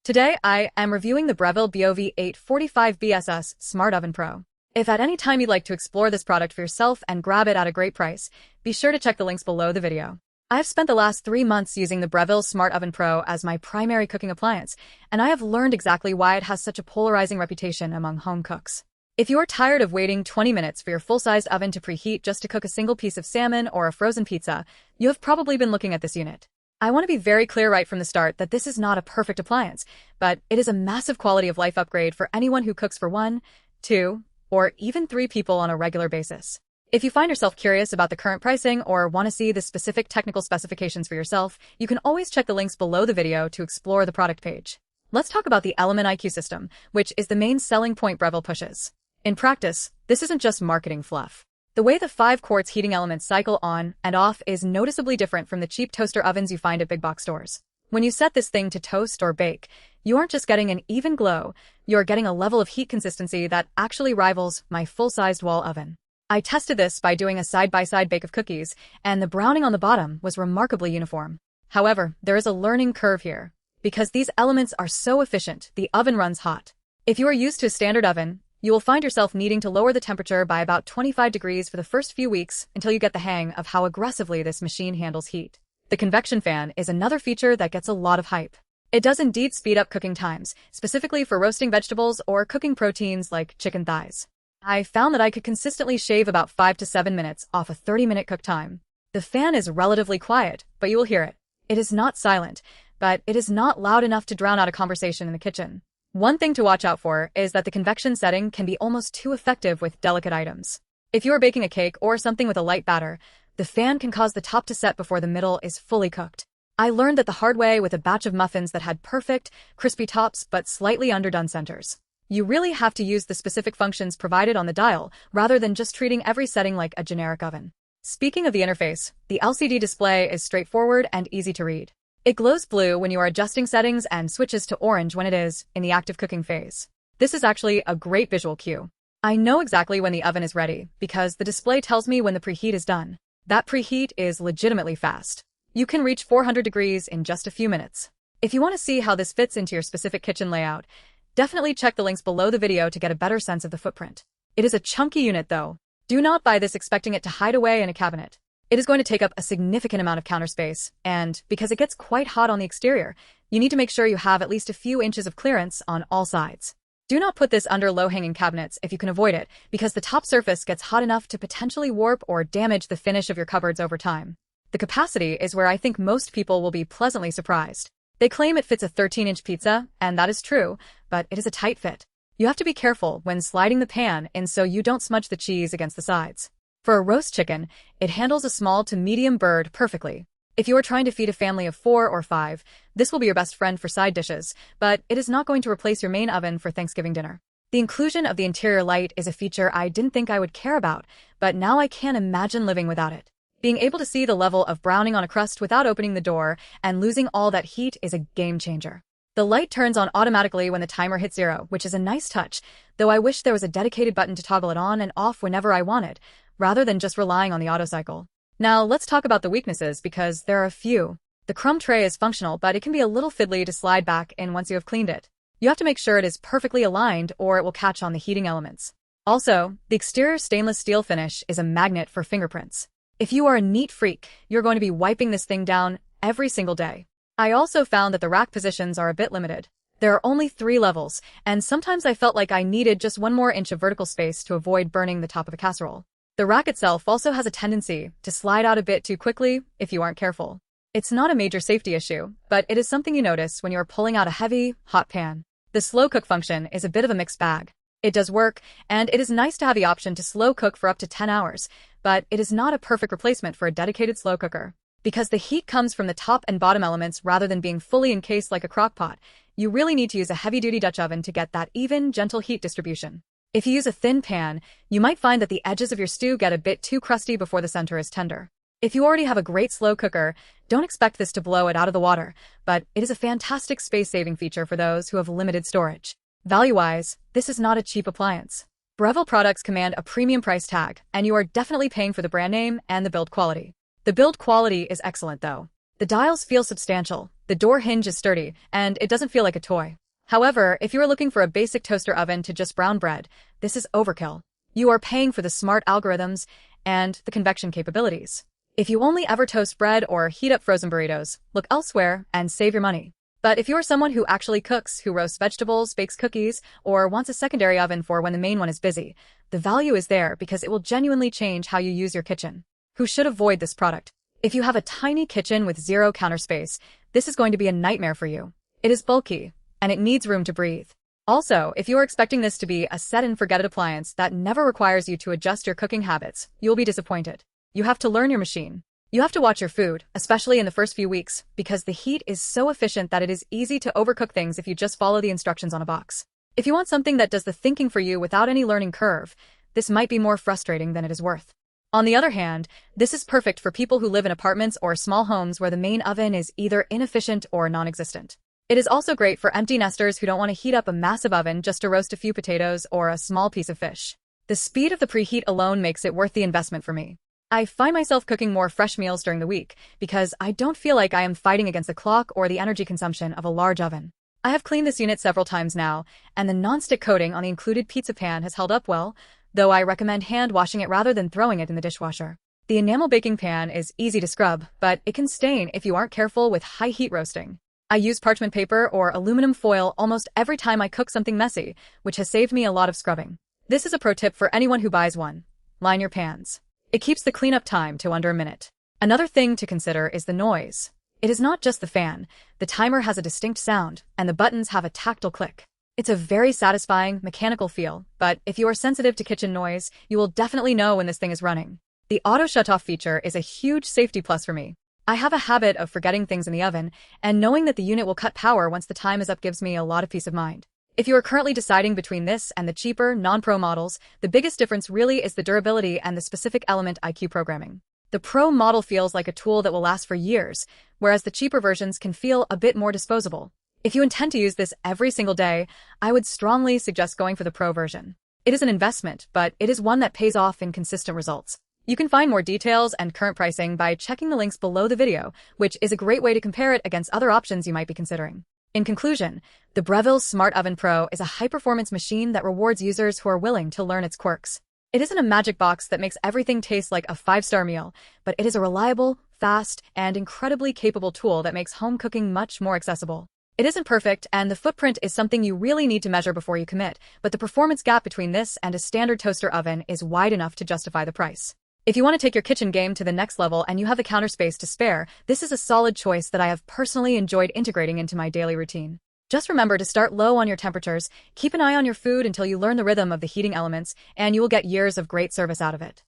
Today, I am reviewing the Breville BOV845BSS Smart Oven Pro. If at any time you'd like to explore this product for yourself and grab it at a great price, be sure to check the links below the video. I've spent the last 3 months using the Breville Smart Oven Pro as my primary cooking appliance, and I have learned exactly why it has such a polarizing reputation among home cooks. If you're tired of waiting 20 minutes for your full-sized oven to preheat just to cook a single piece of salmon or a frozen pizza, you have probably been looking at this unit. I want to be very clear right from the start that this is not a perfect appliance, but it is a massive quality of life upgrade for anyone who cooks for 1, 2, or even 3 people on a regular basis. If you find yourself curious about the current pricing or want to see the specific technical specifications for yourself, you can always check the links below the video to explore the product page. Let's talk about the Element IQ system, which is the main selling point Breville pushes. In practice, this isn't just marketing fluff. The way the 5-quarts heating elements cycle on and off is noticeably different from the cheap toaster ovens you find at big box stores. When you set this thing to toast or bake, you aren't just getting an even glow, you're getting a level of heat consistency that actually rivals my full-sized wall oven. I tested this by doing a side-by-side bake of cookies, and the browning on the bottom was remarkably uniform. However, there is a learning curve here. Because these elements are so efficient, the oven runs hot. If you are used to a standard oven, you will find yourself needing to lower the temperature by about 25 degrees for the first few weeks until you get the hang of how aggressively this machine handles heat. The convection fan is another feature that gets a lot of hype. It does indeed speed up cooking times, specifically for roasting vegetables or cooking proteins like chicken thighs. I found that I could consistently shave about 5 to 7 minutes off a 30-minute cook time. The fan is relatively quiet, but you will hear it. It is not silent, but it is not loud enough to drown out a conversation in the kitchen. One thing to watch out for is that the convection setting can be almost too effective with delicate items. If you are baking a cake or something with a light batter, the fan can cause the top to set before the middle is fully cooked. I learned that the hard way with a batch of muffins that had perfect, crispy tops but slightly underdone centers. You really have to use the specific functions provided on the dial rather than just treating every setting like a generic oven. Speaking of the interface, the LCD display is straightforward and easy to read. It glows blue when you are adjusting settings and switches to orange when it is in the active cooking phase. This is actually a great visual cue. I know exactly when the oven is ready because the display tells me when the preheat is done. That preheat is legitimately fast. You can reach 400 degrees in just a few minutes. If you want to see how this fits into your specific kitchen layout, definitely check the links below the video to get a better sense of the footprint. It is a chunky unit though. Do not buy this expecting it to hide away in a cabinet. It is going to take up a significant amount of counter space, and because it gets quite hot on the exterior, you need to make sure you have at least a few inches of clearance on all sides. Do not put this under low-hanging cabinets if you can avoid it, because the top surface gets hot enough to potentially warp or damage the finish of your cupboards over time. The capacity is where I think most people will be pleasantly surprised. They claim it fits a 13-inch pizza, and that is true, but it is a tight fit. You have to be careful when sliding the pan in so you don't smudge the cheese against the sides. For a roast chicken, it handles a small to medium bird perfectly. If you are trying to feed a family of 4 or 5, this will be your best friend for side dishes, but it is not going to replace your main oven for Thanksgiving dinner. The inclusion of the interior light is a feature I didn't think I would care about, but now I can't imagine living without it. Being able to see the level of browning on a crust without opening the door and losing all that heat is a game changer. The light turns on automatically when the timer hits 0, which is a nice touch, though I wish there was a dedicated button to toggle it on and off whenever I wanted, rather than just relying on the auto cycle. Now, let's talk about the weaknesses because there are a few. The crumb tray is functional, but it can be a little fiddly to slide back in once you have cleaned it. You have to make sure it is perfectly aligned or it will catch on the heating elements. Also, the exterior stainless steel finish is a magnet for fingerprints. If you are a neat freak, you're going to be wiping this thing down every single day. I also found that the rack positions are a bit limited. There are only 3 levels, and sometimes I felt like I needed just 1 more inch of vertical space to avoid burning the top of a casserole. The rack itself also has a tendency to slide out a bit too quickly if you aren't careful. It's not a major safety issue, but it is something you notice when you are pulling out a heavy, hot pan. The slow cook function is a bit of a mixed bag. It does work, and it is nice to have the option to slow cook for up to 10 hours, but it is not a perfect replacement for a dedicated slow cooker. Because the heat comes from the top and bottom elements rather than being fully encased like a crock pot, you really need to use a heavy-duty Dutch oven to get that even, gentle heat distribution. If you use a thin pan, you might find that the edges of your stew get a bit too crusty before the center is tender. If you already have a great slow cooker, don't expect this to blow it out of the water, but it is a fantastic space-saving feature for those who have limited storage. Value-wise, this is not a cheap appliance. Breville products command a premium price tag, and you are definitely paying for the brand name and the build quality. The build quality is excellent though. The dials feel substantial, the door hinge is sturdy, and it doesn't feel like a toy. However, if you are looking for a basic toaster oven to just brown bread, this is overkill. You are paying for the smart algorithms and the convection capabilities. If you only ever toast bread or heat up frozen burritos, look elsewhere and save your money. But if you're someone who actually cooks, who roasts vegetables, bakes cookies, or wants a secondary oven for when the main one is busy, the value is there because it will genuinely change how you use your kitchen. Who should avoid this product? If you have a tiny kitchen with zero counter space, this is going to be a nightmare for you. It is bulky, and it needs room to breathe. Also, if you are expecting this to be a set-and-forget-it appliance that never requires you to adjust your cooking habits, you will be disappointed. You have to learn your machine. You have to watch your food, especially in the first few weeks, because the heat is so efficient that it is easy to overcook things if you just follow the instructions on a box. If you want something that does the thinking for you without any learning curve, this might be more frustrating than it is worth. On the other hand, this is perfect for people who live in apartments or small homes where the main oven is either inefficient or non-existent. It is also great for empty nesters who don't want to heat up a massive oven just to roast a few potatoes or a small piece of fish. The speed of the preheat alone makes it worth the investment for me. I find myself cooking more fresh meals during the week because I don't feel like I am fighting against the clock or the energy consumption of a large oven. I have cleaned this unit several times now, and the non-stick coating on the included pizza pan has held up well, though I recommend hand washing it rather than throwing it in the dishwasher. The enamel baking pan is easy to scrub, but it can stain if you aren't careful with high heat roasting. I use parchment paper or aluminum foil almost every time I cook something messy, which has saved me a lot of scrubbing. This is a pro tip for anyone who buys one. Line your pans. It keeps the cleanup time to under a minute. Another thing to consider is the noise. It is not just the fan. The timer has a distinct sound, and the buttons have a tactile click. It's a very satisfying, mechanical feel, but if you are sensitive to kitchen noise, you will definitely know when this thing is running. The auto shut-off feature is a huge safety plus for me. I have a habit of forgetting things in the oven, and knowing that the unit will cut power once the time is up gives me a lot of peace of mind. If you are currently deciding between this and the cheaper, non-pro models, the biggest difference really is the durability and the specific element IQ programming. The Pro model feels like a tool that will last for years, whereas the cheaper versions can feel a bit more disposable. If you intend to use this every single day, I would strongly suggest going for the Pro version. It is an investment, but it is one that pays off in consistent results. You can find more details and current pricing by checking the links below the video, which is a great way to compare it against other options you might be considering. In conclusion, the Breville Smart Oven Pro is a high-performance machine that rewards users who are willing to learn its quirks. It isn't a magic box that makes everything taste like a 5-star meal, but it is a reliable, fast, and incredibly capable tool that makes home cooking much more accessible. It isn't perfect, and the footprint is something you really need to measure before you commit, but the performance gap between this and a standard toaster oven is wide enough to justify the price. If you want to take your kitchen game to the next level and you have the counter space to spare, this is a solid choice that I have personally enjoyed integrating into my daily routine. Just remember to start low on your temperatures, keep an eye on your food until you learn the rhythm of the heating elements, and you will get years of great service out of it.